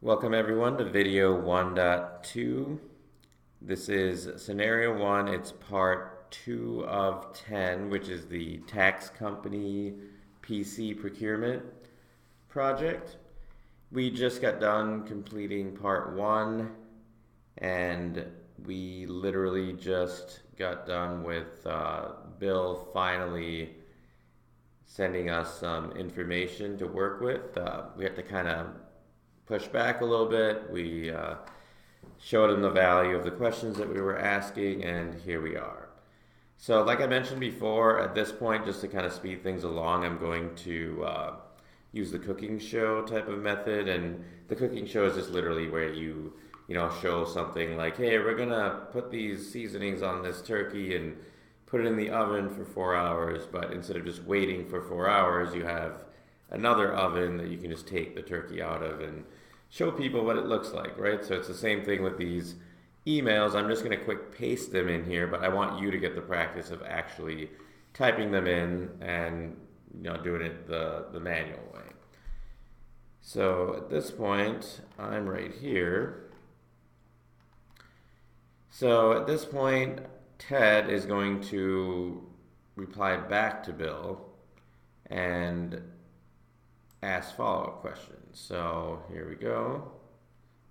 Welcome everyone to video 1.2. This is scenario 1. It's part 2 of 10, which is the tax company PC procurement project. We just got done completing part 1, and we literally just got done with Bill finally sending us some information to work with. We have to kind of push back a little bit. We showed him the value of the questions that we were asking, and here we are. So like I mentioned before, at this point, just to kind of speed things along, I'm going to use the cooking show type of method. And the cooking show is just literally where you show something like, hey, we're gonna put these seasonings on this turkey and put it in the oven for 4 hours, but instead of just waiting for 4 hours, you have another oven that you can just take the turkey out of and show people what it looks like, right? So it's the same thing with these emails. I'm just going to quick paste them in here, but I want you to get the practice of actually typing them in and doing it the manual way. So at this point, I'm right here. So at this point, Ted is going to reply back to Bill and ask follow-up questions. So here we go.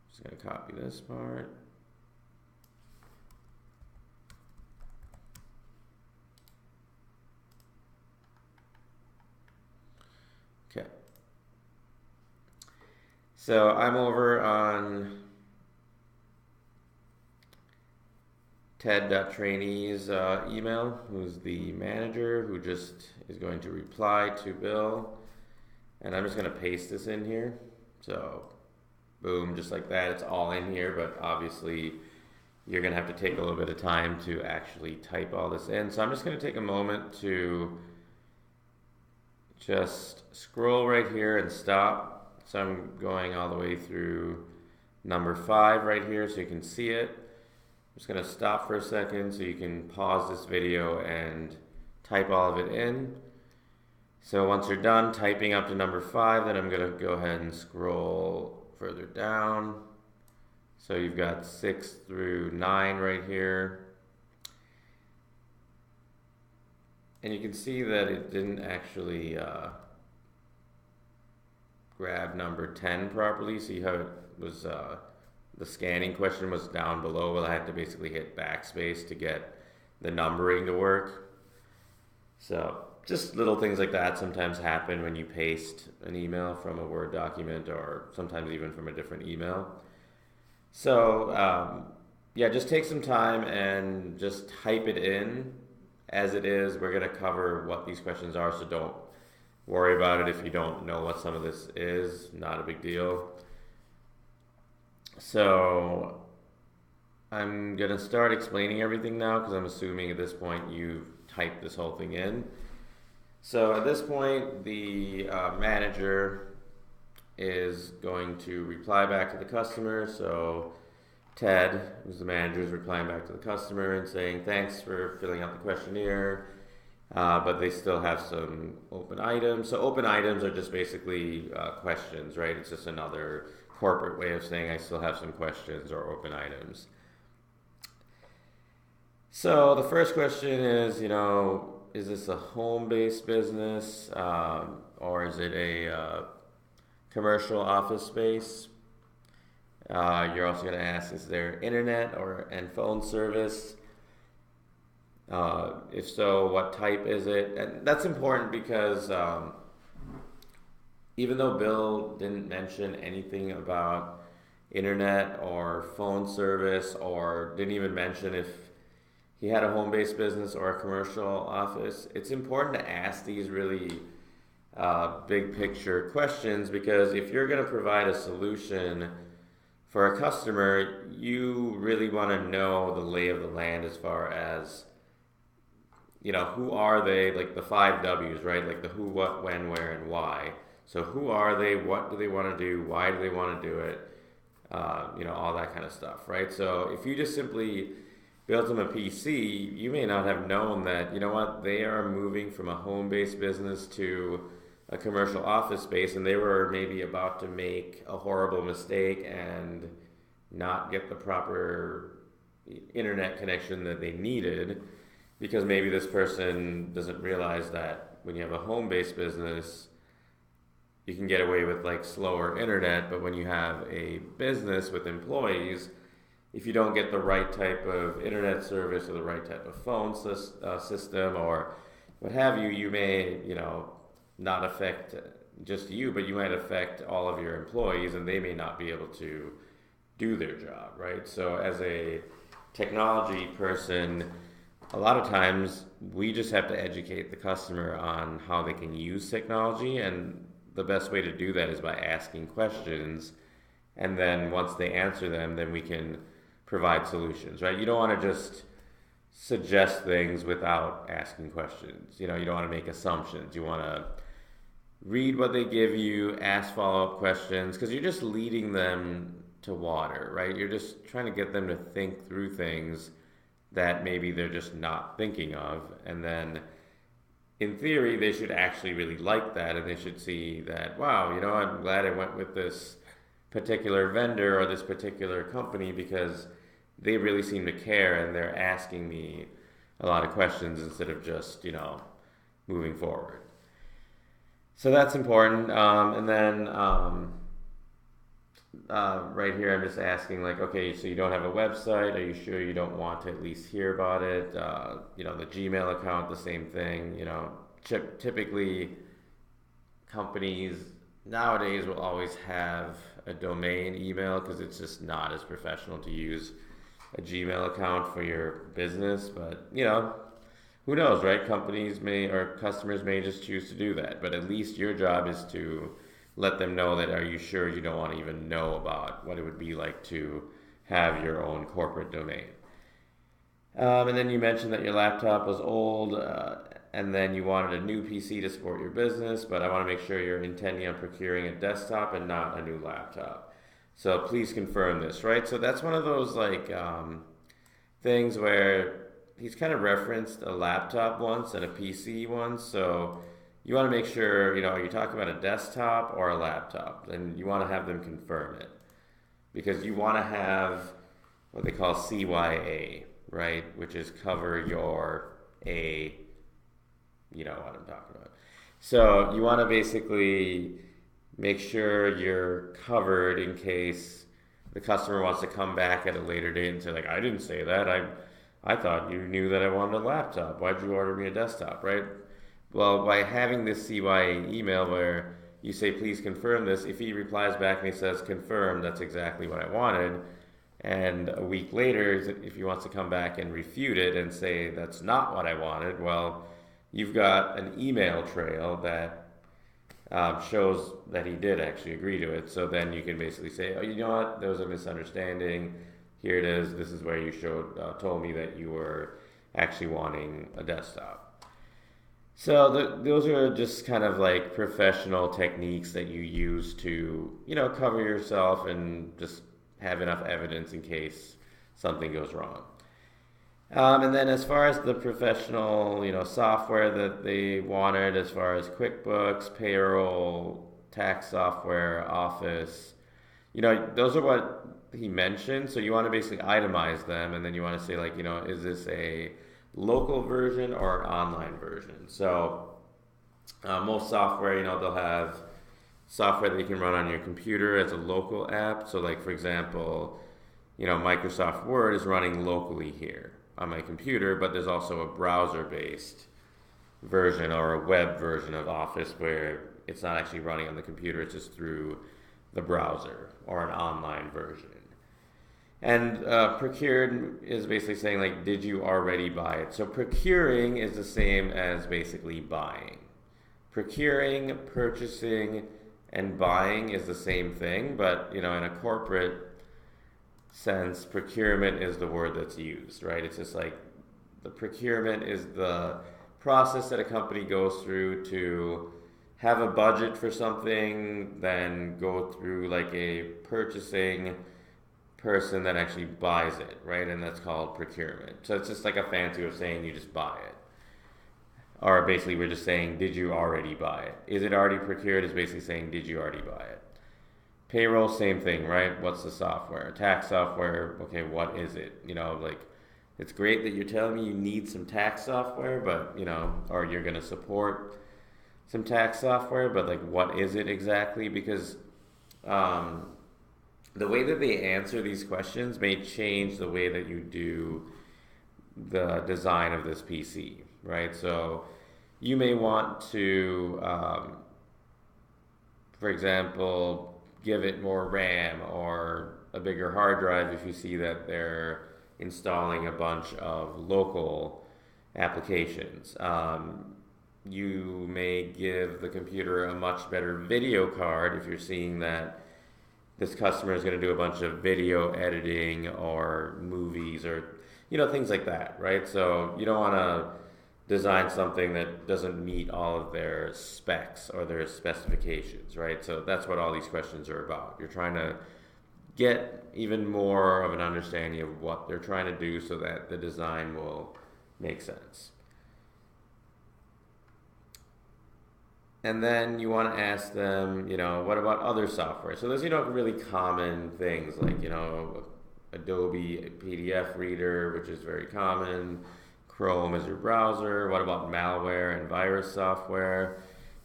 Just going to copy this part. Okay. So I'm over on Ted.Trainee's email, who's the manager, who just is going to reply to Bill. And I'm just going to paste this in here. So, boom, just like that. It's all in here, but obviously you're going to have to take a little bit of time to actually type all this in. So I'm just going to take a moment to just scroll right here and stop. So I'm going all the way through number 5 right here so you can see it. I'm just going to stop for a second so you can pause this video and type all of it in. So once you're done typing up to number 5, then I'm going to go ahead and scroll further down. So you've got 6 through 9 right here. And you can see that it didn't actually grab number 10 properly. See how it was, the scanning question was down below. Well, I had to basically hit backspace to get the numbering to work. So just little things like that sometimes happen when you paste an email from a Word document or sometimes even from a different email. So yeah, just take some time and just type it in as it is. We're going to cover what these questions are, so don't worry about it if you don't know what some of this is. Not a big deal. So I'm going to start explaining everything now because I'm assuming at this point you've typed this whole thing in. So at this point, the manager is going to reply back to the customer. So Ted, who's the manager, is replying back to the customer and saying, thanks for filling out the questionnaire, but they still have some open items. So open items are just basically questions, right? It's just another corporate way of saying I still have some questions or open items. So the first question is, is this a home-based business or is it a commercial office space? You're also going to ask, is there internet and phone service? If so, what type is it? And that's important because even though Bill didn't mention anything about internet or phone service, or didn't even mention if he had a home-based business or a commercial office, it's important to ask these really big picture questions, because if you're going to provide a solution for a customer, you really want to know the lay of the land as far as, who are they, like the 5 W's, right? Like the who, what, when, where, and why. So who are they? What do they want to do? Why do they want to do it? All that kind of stuff, right? So if you just simply built them a PC, you may not have known that, they are moving from a home-based business to a commercial office space and they were maybe about to make a horrible mistake and not get the proper internet connection that they needed, because maybe this person doesn't realize that when you have a home-based business you can get away with like slower internet, but when you have a business with employees, if you don't get the right type of internet service or the right type of phone system or what have you, you may, not affect just you, but you might affect all of your employees and they may not be able to do their job, right? So as a technology person, a lot of times we just have to educate the customer on how they can use technology, and the best way to do that is by asking questions, and then once they answer them, then we can provide solutions, right? You don't want to just suggest things without asking questions. You don't want to make assumptions. You want to read what they give you, ask follow-up questions, because you're just leading them to water, right? You're just trying to get them to think through things that maybe they're just not thinking of, and then in theory they should actually really like that, and they should see that, wow, I'm glad I went with this particular vendor or this particular company because they really seem to care and they're asking me a lot of questions instead of just moving forward. So that's important. And then right here I'm just asking, like, okay, so you don't have a website, are you sure you don't want to at least hear about it? The Gmail account, the same thing. Typically companies nowadays will always have a domain email because it's just not as professional to use a Gmail account for your business. But who knows, right? Companies may, or customers may just choose to do that, but at least your job is to let them know that, are you sure you don't want to even know about what it would be like to have your own corporate domain? And then you mentioned that your laptop was old, and then you wanted a new PC to support your business, but I want to make sure you're intending on procuring a desktop and not a new laptop. So please confirm this, right? So that's one of those things where he's kind of referenced a laptop once and a PC once. So you want to make sure, are you talking about a desktop or a laptop? And you want to have them confirm it, because you want to have what they call CYA, right? Which is cover your A, you know what I'm talking about. So you want to basically make sure you're covered in case the customer wants to come back at a later date and say, like, I didn't say that. I thought you knew that I wanted a laptop. Why'd you order me a desktop, right? Well, by having this CYA email where you say, please confirm this, if he replies back and he says, confirm, that's exactly what I wanted, and a week later, if he wants to come back and refute it and say, that's not what I wanted, well, you've got an email trail that shows that he did actually agree to it. So then you can basically say, oh, you know what, there was a misunderstanding. Here it is. This is where you told me that you were actually wanting a desktop. So those are just kind of like professional techniques that you use to, cover yourself and just have enough evidence in case something goes wrong. And then as far as the professional, software that they wanted, as far as QuickBooks, payroll, tax software, Office, those are what he mentioned. So you want to basically itemize them, and then you want to say, like, is this a local version or an online version? So most software, they'll have software that you can run on your computer as a local app. So like, for example, Microsoft Word is running locally here on my computer, but there's also a browser-based version or a web version of Office where it's not actually running on the computer, it's just through the browser or an online version. And procured is basically saying, like, did you already buy it? So procuring is the same as basically buying. Procuring, purchasing, and buying is the same thing, but in a corporate sense, procurement is the word that's used, right? It's just like the procurement is the process that a company goes through to have a budget for something, then go through like a purchasing person that actually buys it, right? And that's called procurement. So it's just like a fancy way of saying you just buy it. Or basically, we're just saying, did you already buy it? Is it already procured? Is basically saying, did you already buy it? Payroll, same thing, right? What's the software? Tax software, okay, what is it? Like, it's great that you're telling me you need some tax software, but, or you're going to support some tax software, but like, what is it exactly? Because um, the way that they answer these questions may change the way that you do the design of this PC, right? So you may want to, for example, give it more RAM or a bigger hard drive if you see that they're installing a bunch of local applications. You may give the computer a much better video card if you're seeing that this customer is going to do a bunch of video editing or movies or things like that, right? So you don't want to design something that doesn't meet all of their specs or their specifications, right? So that's what all these questions are about. You're trying to get even more of an understanding of what they're trying to do so that the design will make sense. And then you want to ask them, what about other software? So there's, really common things like, Adobe PDF Reader, which is very common. Chrome as your browser. What about malware and virus software?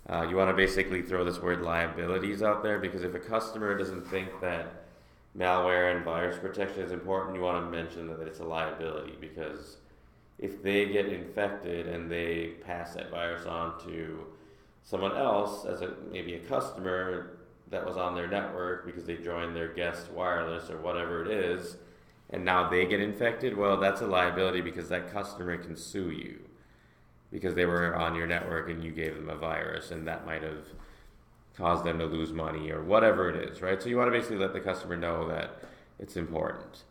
You want to basically throw this word liabilities out there, because if a customer doesn't think that malware and virus protection is important, you want to mention that it's a liability, because if they get infected and they pass that virus on to someone else as maybe a customer that was on their network because they joined their guest wireless or whatever it is, and now they get infected, well, that's a liability, because that customer can sue you because they were on your network and you gave them a virus, and that might have caused them to lose money or whatever it is, right? So you want to basically let the customer know that it's important.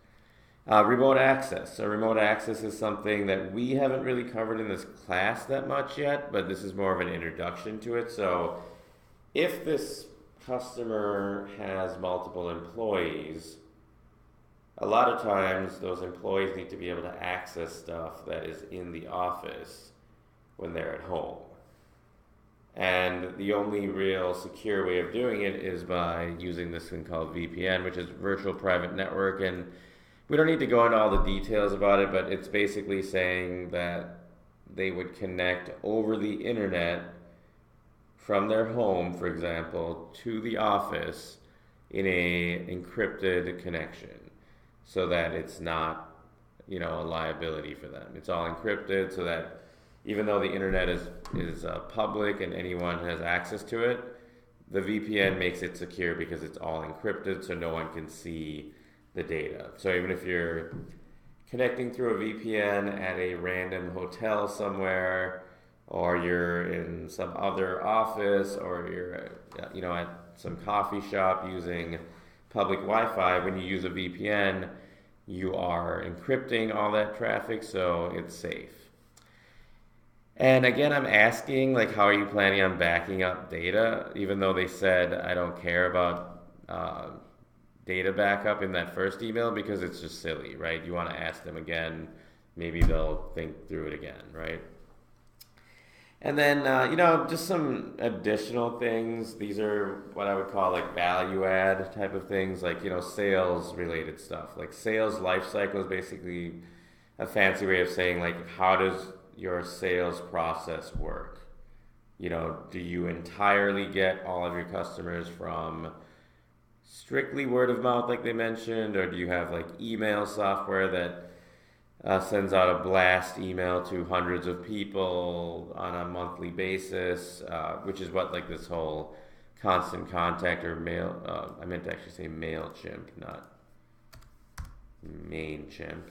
Remote access. So remote access is something that we haven't really covered in this class that much yet, but this is more of an introduction to it. So if this customer has multiple employees, a lot of times those employees need to be able to access stuff that is in the office when they're at home. And the only real secure way of doing it is by using this thing called VPN, which is Virtual Private Network. And we don't need to go into all the details about it, but it's basically saying that they would connect over the internet from their home, for example, to the office in a encrypted connection, so that it's not, a liability for them. It's all encrypted so that even though the internet is public and anyone has access to it, the VPN makes it secure because it's all encrypted, so no one can see the data. So even if you're connecting through a VPN at a random hotel somewhere, or you're in some other office, or you're at some coffee shop using public Wi-Fi, when you use a VPN, you are encrypting all that traffic, so it's safe. And again, I'm asking, like, how are you planning on backing up data? Even though they said I don't care about data backup in that first email, because it's just silly, right? You want to ask them again. Maybe they'll think through it again, right? And then, just some additional things. These are what I would call like value add type of things, like, sales related stuff. Like sales lifecycle is basically a fancy way of saying, like, how does your sales process work? Do you entirely get all of your customers from strictly word of mouth, like they mentioned, or do you have like email software that sends out a blast email to hundreds of people on a monthly basis, which is what like this whole constant contact or mail, I meant to actually say MailChimp, not MainChimp.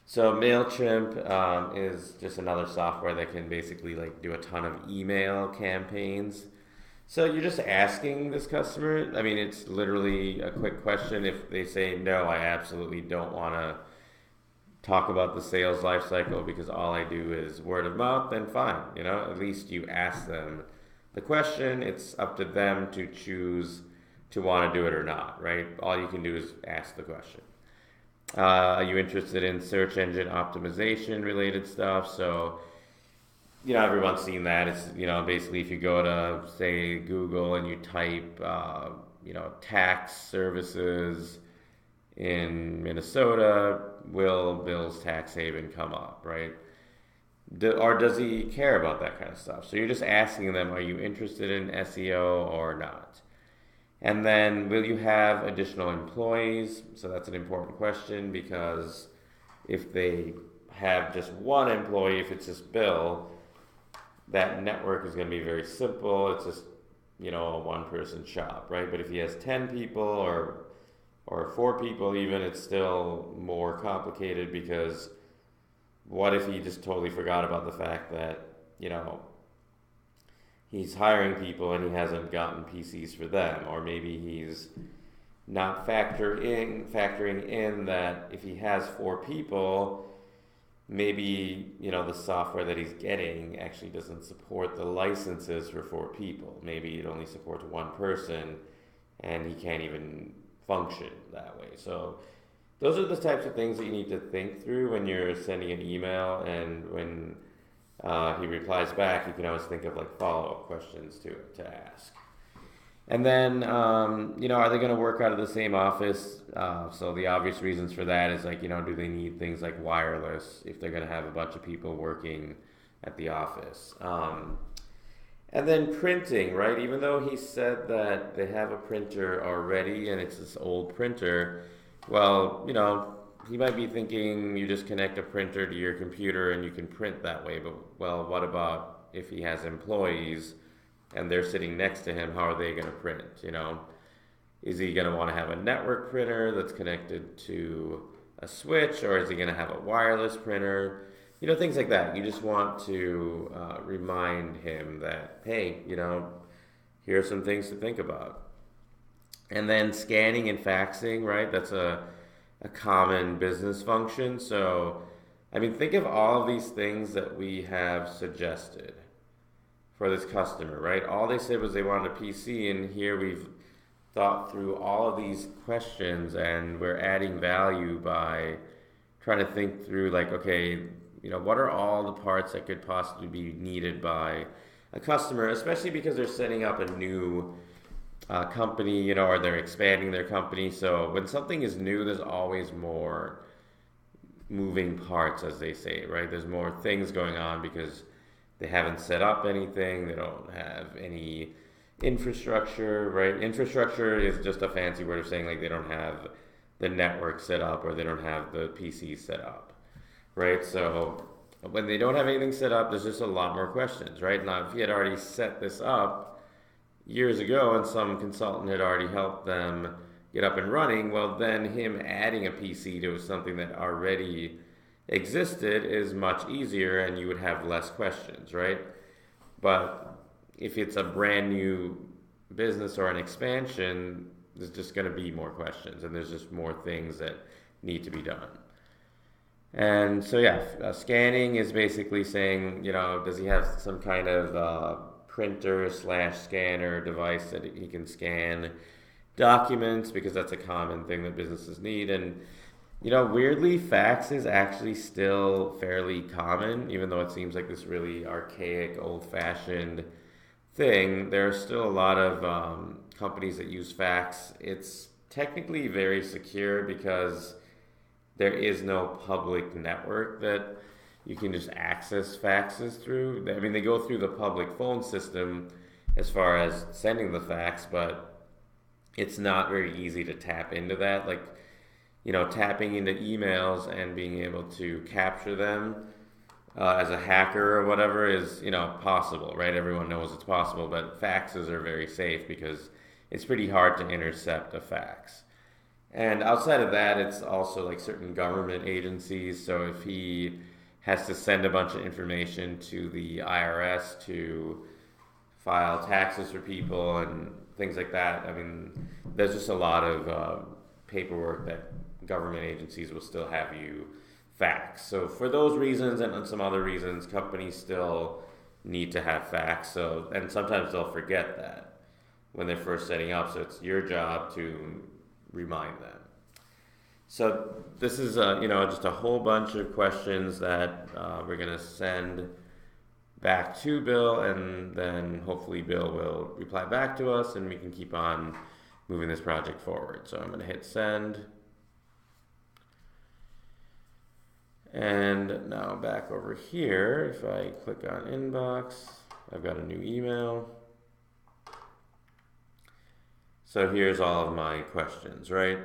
So MailChimp is just another software that can basically like do a ton of email campaigns. So you're just asking this customer, I mean, it's literally a quick question. If they say, no, I absolutely don't want to talk about the sales life cycle because all I do is word of mouth, then fine. At least you ask them the question. It's up to them to choose to want to do it or not, right? All you can do is ask the question. Are you interested in search engine optimization related stuff? So everyone's seen that. It's, basically if you go to, say, Google and you type, tax services in Minnesota, will Bill's tax haven come up, right? Or does he care about that kind of stuff? So you're just asking them, are you interested in SEO or not? And then, will you have additional employees? So that's an important question, because if they have just one employee, if it's just Bill, that network is going to be very simple. It's just, a one person shop, right? But if he has 10 people or 4 people even, it's still more complicated, because what if he just totally forgot about the fact that, he's hiring people and he hasn't gotten PCs for them, or maybe he's not factoring in that if he has 4 people, maybe the software that he's getting actually doesn't support the licenses for 4 people. Maybe it only supports one person, and he can't even function that way. So those are the types of things that you need to think through when you're sending an email, and when he replies back, you can always think of like follow-up questions to ask. And then, are they going to work out of the same office? So the obvious reasons for that is like, do they need things like wireless if they're going to have a bunch of people working at the office? And then printing, right? Even though he said that they have a printer already and it's this old printer, well, he might be thinking you just connect a printer to your computer and you can print that way. But, well, what about if he has employees and they're sitting next to him? How are they going to print? Is he going to want to have a network printer that's connected to a switch, or is he going to have a wireless printer? Things like that. You just want to remind him that, hey, here are some things to think about. And then scanning and faxing, right? That's a common business function. So, think of all of these things that we have suggested for this customer, right? All they said was they wanted a PC, and here we've thought through all of these questions, and we're adding value by trying to think through, like, okay, what are all the parts that could possibly be needed by a customer, especially because they're setting up a new company, or they're expanding their company. So when something is new, there's always more moving parts, as they say, right? There's more things going on because they haven't set up anything. They don't have any infrastructure, right? Infrastructure is just a fancy word of saying like they don't have the network set up, or they don't have the PC set up, right? So when they don't have anything set up, there's just a lot more questions, right? Now, if he had already set this up years ago and some consultant had already helped them get up and running, well, then him adding a PC to something that already existed is much easier, and you would have less questions, right? But if it's a brand new business or an expansion, there's just going to be more questions, and there's just more things that need to be done. And so, scanning is basically saying, does he have some kind of printer/scanner device that he can scan documents, because that's a common thing that businesses need. And weirdly, fax is actually still fairly common, even though it seems like this really archaic, old-fashioned thing. There are still a lot of companies that use fax. It's technically very secure because there is no public network that you can just access faxes through. They go through the public phone system as far as sending the fax, but it's not very easy to tap into that. Like, tapping into emails and being able to capture them as a hacker or whatever is, possible, right? Everyone knows it's possible, but faxes are very safe because it's pretty hard to intercept a fax. And outside of that, it's also like certain government agencies. So if he has to send a bunch of information to the IRS to file taxes for people and things like that, there's just a lot of paperwork that government agencies will still have you fax. So for those reasons and some other reasons, companies still need to have fax. So, and sometimes they'll forget that when they're first setting up. So it's your job to remind them. So this is just a whole bunch of questions that we're going to send back to Bill, and then hopefully Bill will reply back to us and we can keep on moving this project forward. So I'm going to hit send. And now back over here, if I click on inbox, I've got a new email. So here's all of my questions, right?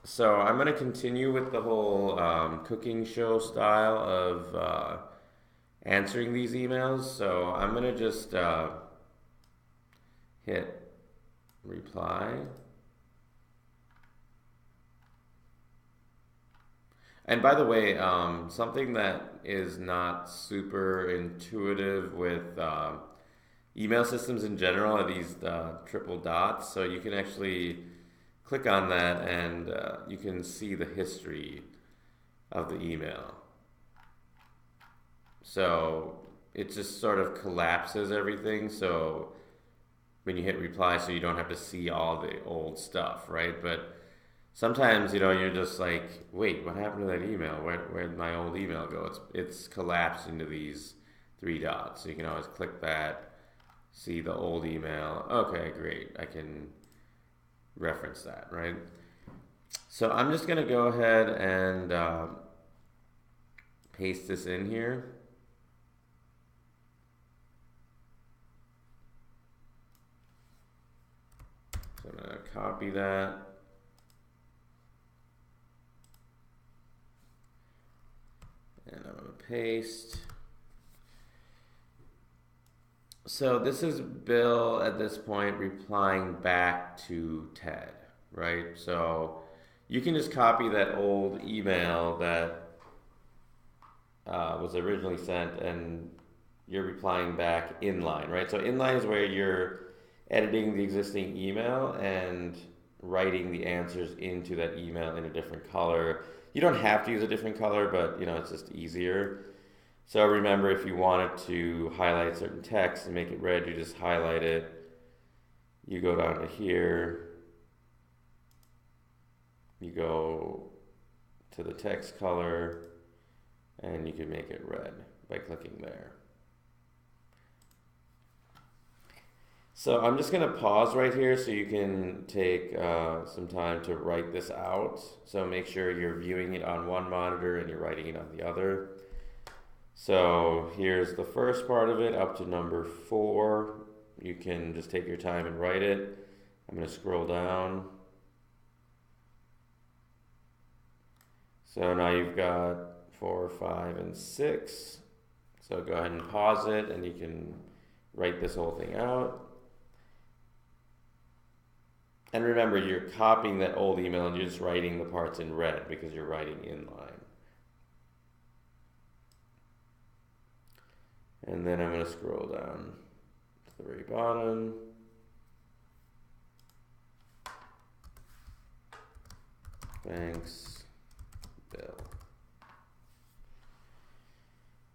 So I'm going to continue with the whole cooking show style of answering these emails. So I'm going to just hit reply. And by the way, something that is not super intuitive with email systems in general are these triple dots. So you can actually click on that and you can see the history of the email. So it just sort of collapses everything. So when you hit reply, so you don't have to see all the old stuff, right? But sometimes, you're just like, wait, what happened to that email? Where'd my old email go? It's collapsed into these three dots. So you can always click that, see the old email. Okay, great. I can reference that, right? So I'm just going to go ahead and paste this in here. So I'm going to copy that. And I'm going to paste. So this is Bill at this point replying back to Ted, right? So you can just copy that old email that was originally sent and you're replying back inline, right? So inline is where you're editing the existing email and writing the answers into that email in a different color. You don't have to use a different color, but it's just easier. So remember, if you wanted to highlight certain text and make it red, you just highlight it. You go down to here. You go to the text color, and you can make it red by clicking there. So I'm just going to pause right here so you can take some time to write this out. So make sure you're viewing it on one monitor and you're writing it on the other. So here's the first part of it up to number 4. You can just take your time and write it. I'm going to scroll down. So now you've got 4, 5, and 6. So go ahead and pause it and you can write this whole thing out. And remember, you're copying that old email and you're just writing the parts in red because you're writing inline. And then I'm going to scroll down to the very bottom. Thanks, Bill.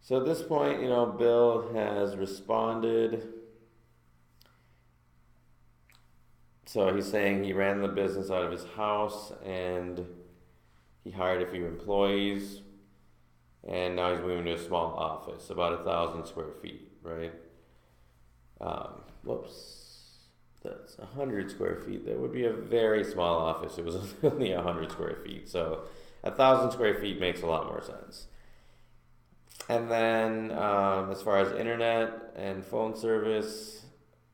So at this point, Bill has responded. So he's saying he ran the business out of his house and he hired a few employees and now he's moving to a small office, about 1,000 square feet, right? That's 100 square feet. That would be a very small office. It was only 100 square feet. So 1,000 square feet makes a lot more sense. And then as far as internet and phone service,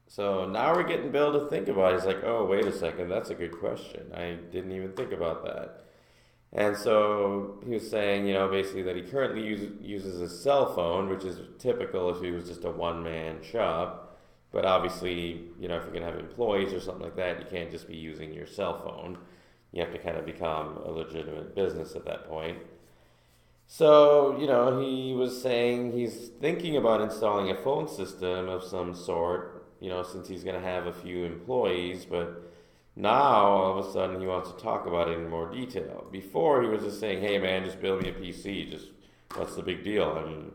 so now we're getting Bill to think about it. He's like, oh, wait a second, that's a good question. I didn't even think about that. And so he was saying, basically that he currently uses a cell phone, which is typical if he was just a one-man shop. But obviously, if you're going to have employees or something like that, you can't just be using your cell phone. You have to kind of become a legitimate business at that point. So, he was saying he's thinking about installing a phone system of some sort, since he's going to have a few employees, but now all of a sudden he wants to talk about it in more detail. Before he was just saying, hey man, just build me a PC, just what's the big deal? I'm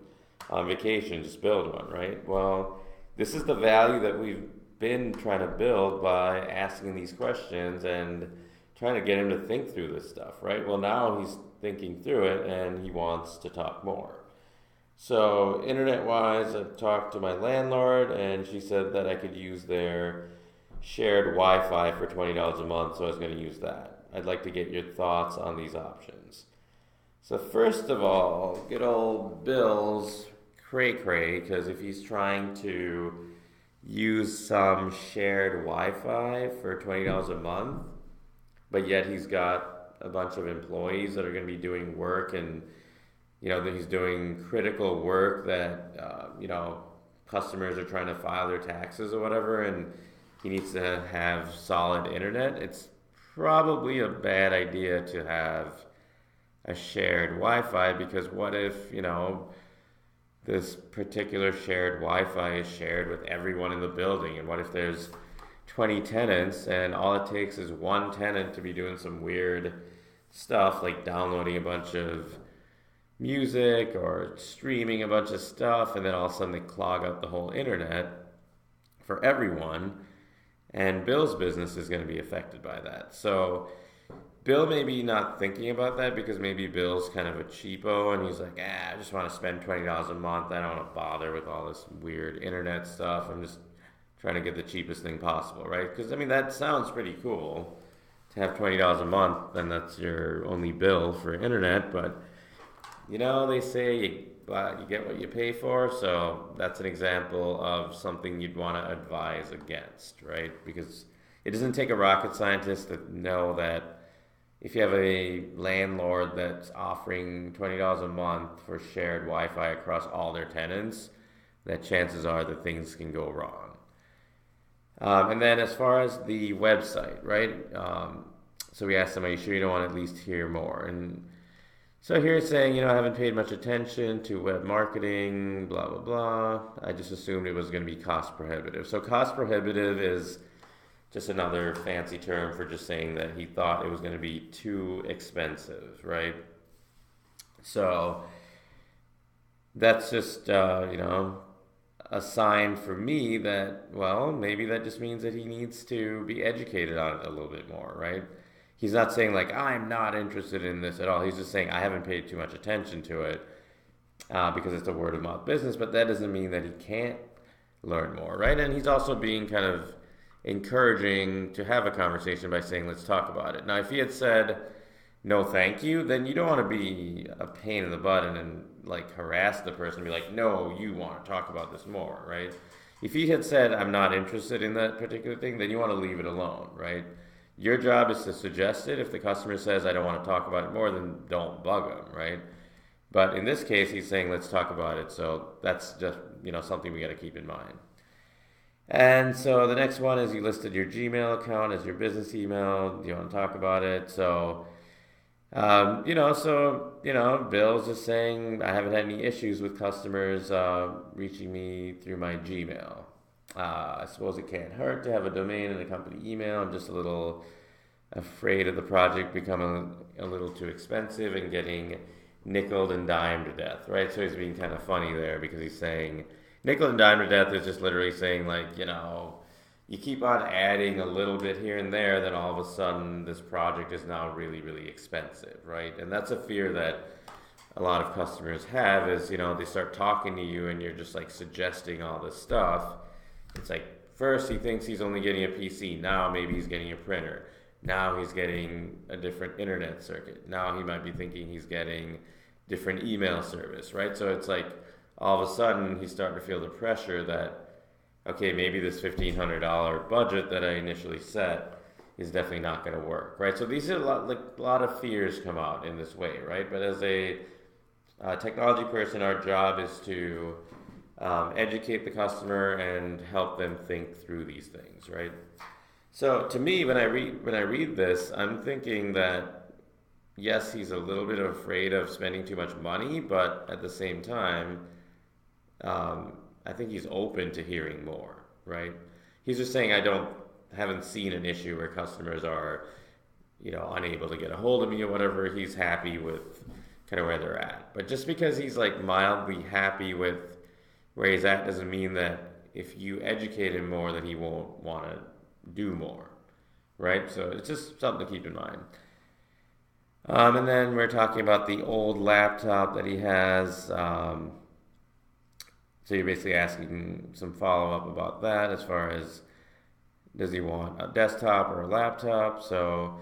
on vacation, just build one, right? Well, this is the value that we've been trying to build by asking these questions and trying to get him to think through this stuff, right? Well, now he's thinking through it and he wants to talk more. So, internet wise, I've talked to my landlord, and she said that I could use their shared Wi Fi for $20 a month, so I was going to use that. I'd like to get your thoughts on these options. So, first of all, good old Bill's cray cray, because if he's trying to use some shared Wi Fi for $20 a month, but yet he's got a bunch of employees that are going to be doing work and that he's doing critical work that customers are trying to file their taxes or whatever, and he needs to have solid internet. It's probably a bad idea to have a shared Wi-Fi, because what if this particular shared Wi-Fi is shared with everyone in the building, and what if there's 20 tenants and all it takes is one tenant to be doing some weird stuff like downloading a bunch of music or streaming a bunch of stuff, and then all of a sudden they clog up the whole internet for everyone, and Bill's business is going to be affected by that. So Bill may be not thinking about that because maybe Bill's kind of a cheapo and he's like, I just want to spend $20 a month. I don't want to bother with all this weird internet stuff. I'm just trying to get the cheapest thing possible, right? Because that sounds pretty cool to have $20 a month, and that's your only bill for internet, but they say you get what you pay for, so that's an example of something you'd want to advise against, right? Because it doesn't take a rocket scientist to know that if you have a landlord that's offering $20 a month for shared Wi-Fi across all their tenants, that chances are that things can go wrong. And then as far as the website, right? So we asked them, are you sure you don't want to at least hear more? And so here it's saying, I haven't paid much attention to web marketing, blah, blah, blah. I just assumed it was going to be cost prohibitive. So cost prohibitive is just another fancy term for just saying that he thought it was going to be too expensive, right? So that's just, a sign for me that, well, maybe that just means that he needs to be educated on it a little bit more, right? He's not saying like, I'm not interested in this at all. He's just saying, I haven't paid too much attention to it because it's a word of mouth business, but that doesn't mean that he can't learn more, right? And he's also being kind of encouraging to have a conversation by saying, let's talk about it. Now, if he had said, no, thank you, then you don't want to be a pain in the butt and like harass the person and be like, no, you want to talk about this more, right? If he had said, I'm not interested in that particular thing, then you want to leave it alone, right? Your job is to suggest it. If the customer says, I don't want to talk about it more, then don't bug them, right? But in this case, he's saying, let's talk about it. So that's just, something we got to keep in mind. And so the next one is you listed your Gmail account as your business email. Do you want to talk about it? So, Bill's just saying, I haven't had any issues with customers reaching me through my Gmail. I suppose it can't hurt to have a domain and a company email. I'm just a little afraid of the project becoming a little too expensive and getting nickeled and dimed to death, right? So he's being kind of funny there because he's saying nickel and dime to death is just literally saying like, you keep on adding a little bit here and there, then all of a sudden this project is now really, really expensive, right? And that's a fear that a lot of customers have is, they start talking to you and you're just like suggesting all this stuff. It's like, first he thinks he's only getting a PC, now maybe he's getting a printer. Now he's getting a different internet circuit. Now he might be thinking he's getting different email service, right? So it's like, all of a sudden he's starting to feel the pressure that, okay, maybe this $1,500 budget that I initially set is definitely not going to work, right? So these are a lot of fears come out in this way, right? But as a technology person, our job is to educate the customer and help them think through these things, right? So to me, when I read this, I'm thinking that yes, he's a little bit afraid of spending too much money, but at the same time, I think he's open to hearing more, right? He's just saying haven't seen an issue where customers are, unable to get a hold of me or whatever. He's happy with kind of where they're at. But just because he's like mildly happy with where he's at doesn't mean that if you educate him more that he won't want to do more, right? So it's just something to keep in mind. And then we're talking about the old laptop that he has. So you're basically asking some follow up about that as far as does he want a desktop or a laptop? So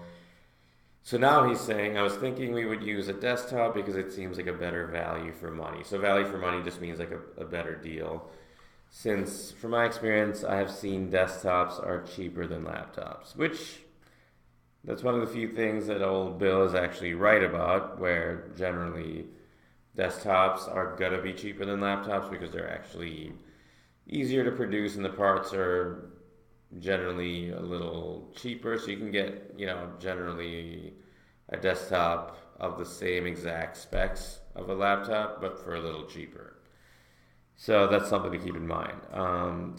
now he's saying, I was thinking we would use a desktop because it seems like a better value for money. So value for money just means like a better deal. Since, from my experience, I have seen desktops are cheaper than laptops, which that's one of the few things that old Bill is actually right about, where generally desktops are gonna be cheaper than laptops because they're actually easier to produce and the parts are generally a little cheaper. So you can get, generally a desktop of the same exact specs of a laptop, but for a little cheaper. So that's something to keep in mind.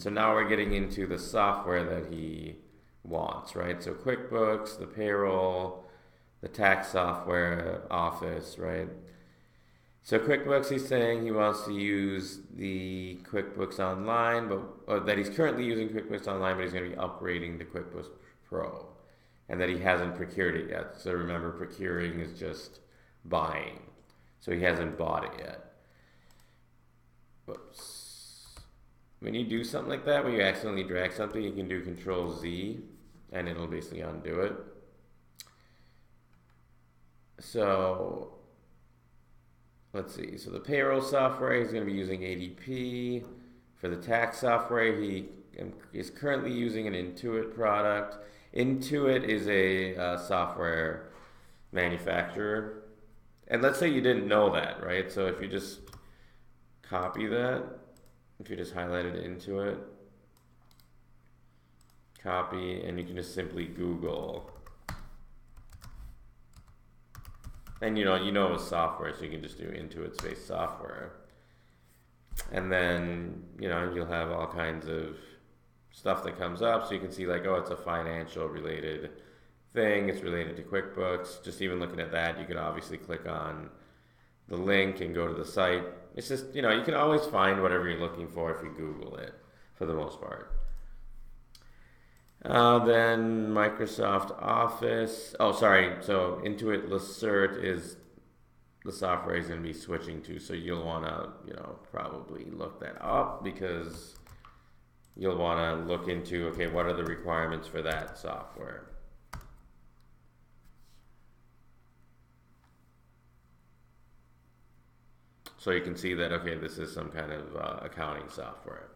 So now we're getting into the software that he wants, right? So QuickBooks, the payroll, the tax software, Office, right? So QuickBooks, he's saying he wants to use the QuickBooks Online, but that he's currently using QuickBooks Online, but he's going to be upgrading to QuickBooks Pro, and that he hasn't procured it yet. So remember, procuring is just buying. So he hasn't bought it yet. Whoops. When you do something like that, when you accidentally drag something, you can do Control Z, and it'll basically undo it. So let's see. So the payroll software, he's going to be using ADP. For the tax software, he is currently using an Intuit product. Intuit is a software manufacturer. And let's say you didn't know that, right? So if you just copy that, if you just highlight it into it, copy, and you can just simply Google. And you know it's software, so you can just do Intuit space software. And then, you'll have all kinds of stuff that comes up. So you can see like, oh, it's a financial related thing. It's related to QuickBooks. Just even looking at that, you can obviously click on the link and go to the site. It's just, you can always find whatever you're looking for if you Google it, for the most part. Then Microsoft Office. Oh, sorry. So Intuit Lacert is the software he's going to be switching to. So you'll want to, probably look that up because you'll want to look into, okay, what are the requirements for that software? So you can see that, okay, this is some kind of accounting software.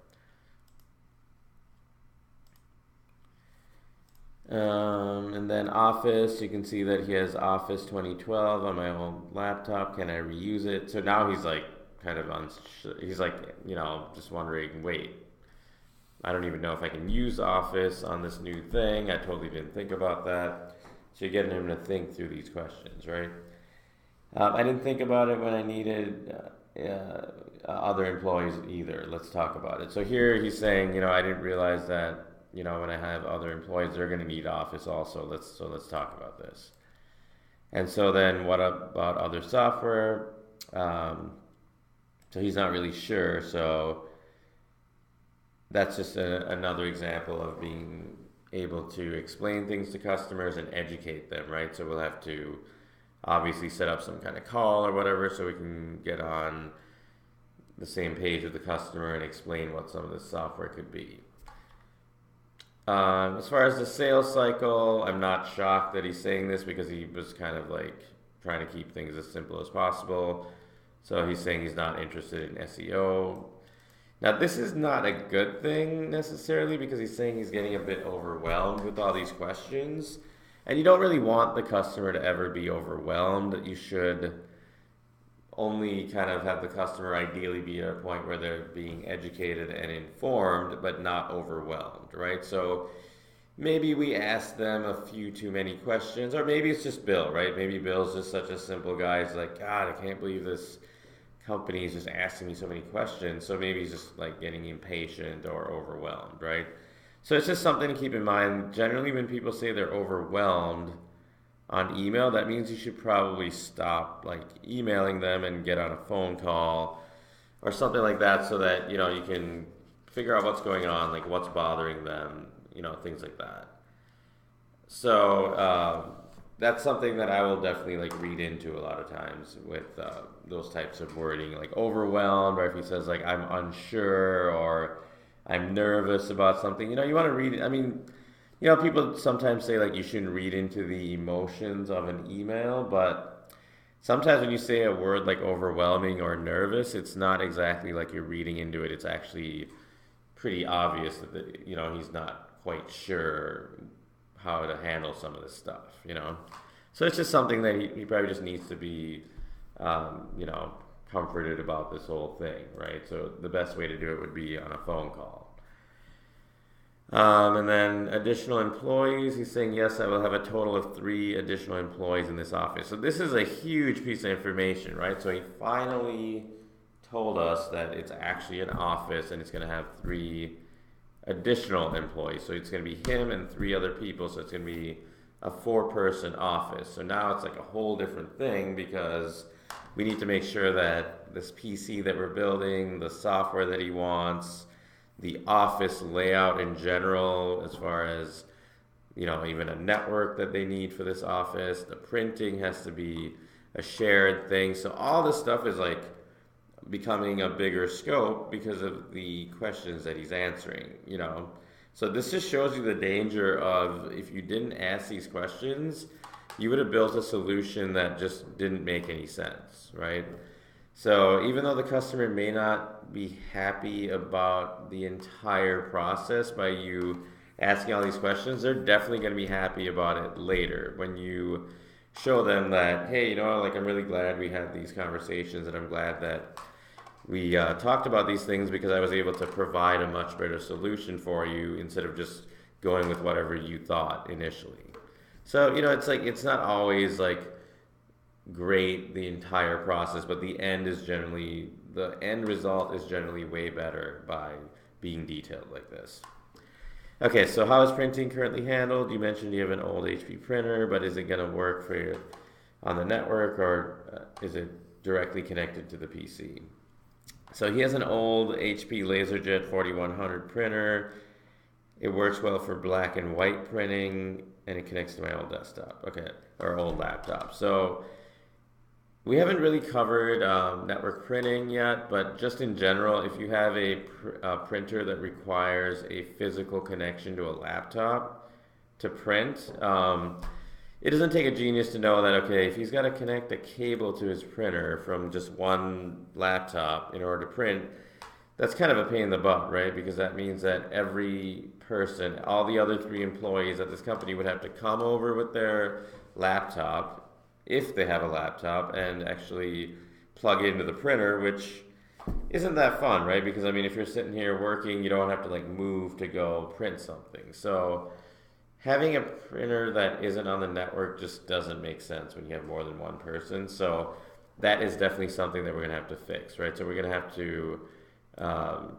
And then Office, you can see that he has Office 2012 on my old laptop. Can I reuse it? So now he's like kind of he's like, just wondering, wait, I don't even know if I can use Office on this new thing. I totally didn't think about that. So you're getting him to think through these questions, right? I didn't think about it when I needed other employees either. Let's talk about it. So here he's saying, I didn't realize that, when I have other employees, they're going to need Office also. Let's talk about this. And so then what about other software? So he's not really sure. So that's just another example of being able to explain things to customers and educate them, right? So we'll have to obviously set up some kind of call or whatever so we can get on the same page with the customer and explain what some of this software could be. As far as the sales cycle, I'm not shocked that he's saying this because he was kind of like trying to keep things as simple as possible. So he's saying he's not interested in SEO. Now, this is not a good thing necessarily because he's saying he's getting a bit overwhelmed with all these questions. And you don't really want the customer to ever be overwhelmed. You should only kind of have the customer ideally be at a point where they're being educated and informed, but not overwhelmed, right? So maybe we ask them a few too many questions, or maybe it's just Bill, right? Maybe Bill's just such a simple guy. He's like, God, I can't believe this company is just asking me so many questions. So maybe he's just like getting impatient or overwhelmed, right? So it's just something to keep in mind. Generally, when people say they're overwhelmed on email, that means you should probably stop like emailing them and get on a phone call or something like that so that, you can figure out what's going on, like what's bothering them, things like that. So, that's something that I will definitely like read into a lot of times with those types of wording, like overwhelmed, or if he says like I'm unsure or I'm nervous about something. You want to read it. I mean, people sometimes say like you shouldn't read into the emotions of an email, but sometimes when you say a word like overwhelming or nervous, it's not exactly like you're reading into it. It's actually pretty obvious that he's not quite sure how to handle some of this stuff. So it's just something that he probably just needs to be, comforted about this whole thing, right? So the best way to do it would be on a phone call. And then additional employees, he's saying, yes, I will have a total of 3 additional employees in this office. So this is a huge piece of information, right? So he finally told us that it's actually an office and it's going to have 3 additional employees. So it's going to be him and 3 other people. So it's going to be a 4-person office. So now it's like a whole different thing because we need to make sure that this PC that we're building, the software that he wants, the office layout in general, as far as even a network that they need for this office, the printing has to be a shared thing. So all this stuff is like becoming a bigger scope because of the questions that he's answering. So this just shows you the danger of, if you didn't ask these questions, you would have built a solution that just didn't make any sense, right? So even though the customer may not be happy about the entire process by you asking all these questions, they're definitely going to be happy about it later when you show them that, hey, like I'm really glad we had these conversations, and I'm glad that we talked about these things because I was able to provide a much better solution for you instead of just going with whatever you thought initially. So, it's like, it's not always like great the entire process, but the end result is generally way better by being detailed like this. Okay, so how is printing currently handled? You mentioned you have an old HP printer, but is it going to work for you on the network, or is it directly connected to the PC? So he has an old HP LaserJet 4100 printer. It works well for black and white printing, and it connects to my old desktop. Okay, or old laptop. So we haven't really covered network printing yet, but just in general, if you have a printer that requires a physical connection to a laptop to print, it doesn't take a genius to know that, okay, if he's got to connect a cable to his printer from just one laptop in order to print, that's kind of a pain in the butt, right? Because that means that every person, all the other 3 employees at this company would have to come over with their laptop, if they have a laptop, and actually plug into the printer, which isn't that fun, right? Because, I mean, if you're sitting here working, you don't have to like move to go print something. So having a printer that isn't on the network just doesn't make sense when you have more than one person. So that is definitely something that we're going to have to fix, right? So we're going to have to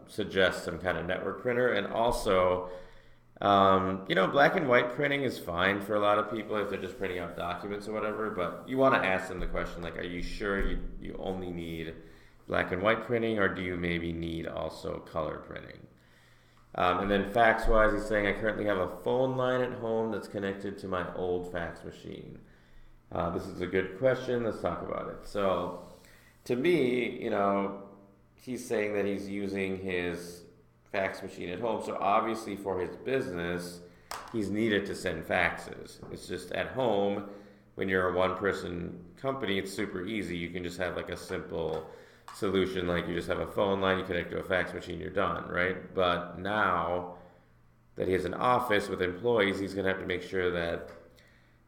suggest some kind of network printer. And also, black and white printing is fine for a lot of people if they're just printing out documents or whatever, but you want to ask them the question, like, are you sure you only need black and white printing, or do you maybe need also color printing? And then fax-wise, he's saying, I currently have a phone line at home that's connected to my old fax machine. This is a good question. Let's talk about it. So to me, he's saying that he's using his fax machine at home. So obviously for his business, he's needed to send faxes. It's just at home, when you're a one-person company, it's super easy. You can just have like a simple solution, like you just have a phone line, you connect to a fax machine, you're done, right? But now that he has an office with employees, he's going to have to make sure that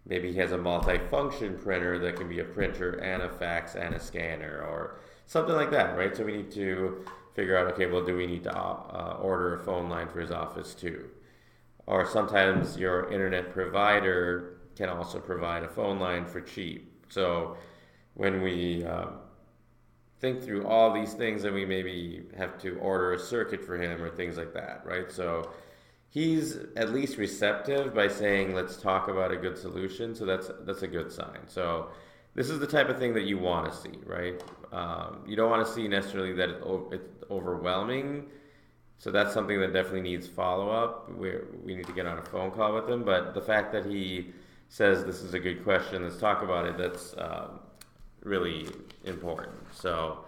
maybe he has a multi-function printer that can be a printer and a fax and a scanner or something like that, right? So we need to figure out, okay, well, do we need to order a phone line for his office too? Or sometimes your internet provider can also provide a phone line for cheap. So when we think through all these things, then we maybe have to order a circuit for him or things like that, right? So he's at least receptive by saying, let's talk about a good solution. So that's a good sign. So this is the type of thing that you want to see, right? You don't want to see necessarily that it's overwhelming. So that's something that definitely needs follow-up. We need to get on a phone call with him. But the fact that he says this is a good question, let's talk about it, that's really important. So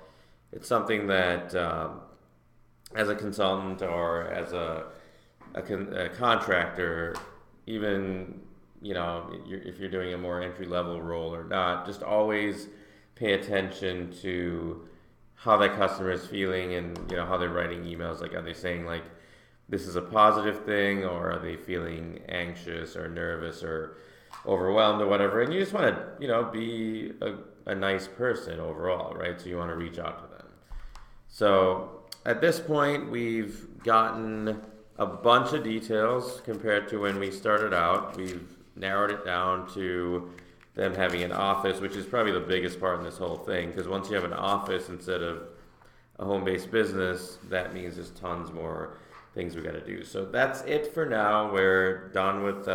it's something that as a consultant or as a contractor, even if you're doing a more entry level role or not, just always pay attention to how that customer is feeling and how they're writing emails. Like, are they saying like this is a positive thing, or are they feeling anxious or nervous or overwhelmed or whatever? And you just want to be a nice person overall, right? So you want to reach out to them. So at this point, we've gotten a bunch of details compared to when we started out. We've narrowed it down to them having an office, which is probably the biggest part in this whole thing, because once you have an office instead of a home-based business, that means there's tons more things we got to do. So that's it for now. We're done with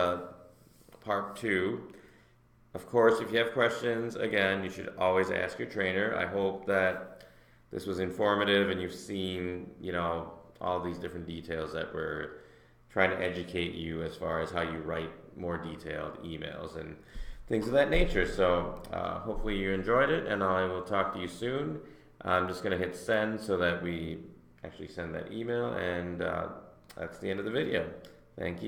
part 2. Of course, if you have questions, again, you should always ask your trainer. I hope that this was informative and you've seen, all these different details that we're trying to educate you as far as how you write more detailed emails and things of that nature. So hopefully you enjoyed it, and I will talk to you soon. I'm just going to hit send so that we actually send that email, and that's the end of the video. Thank you.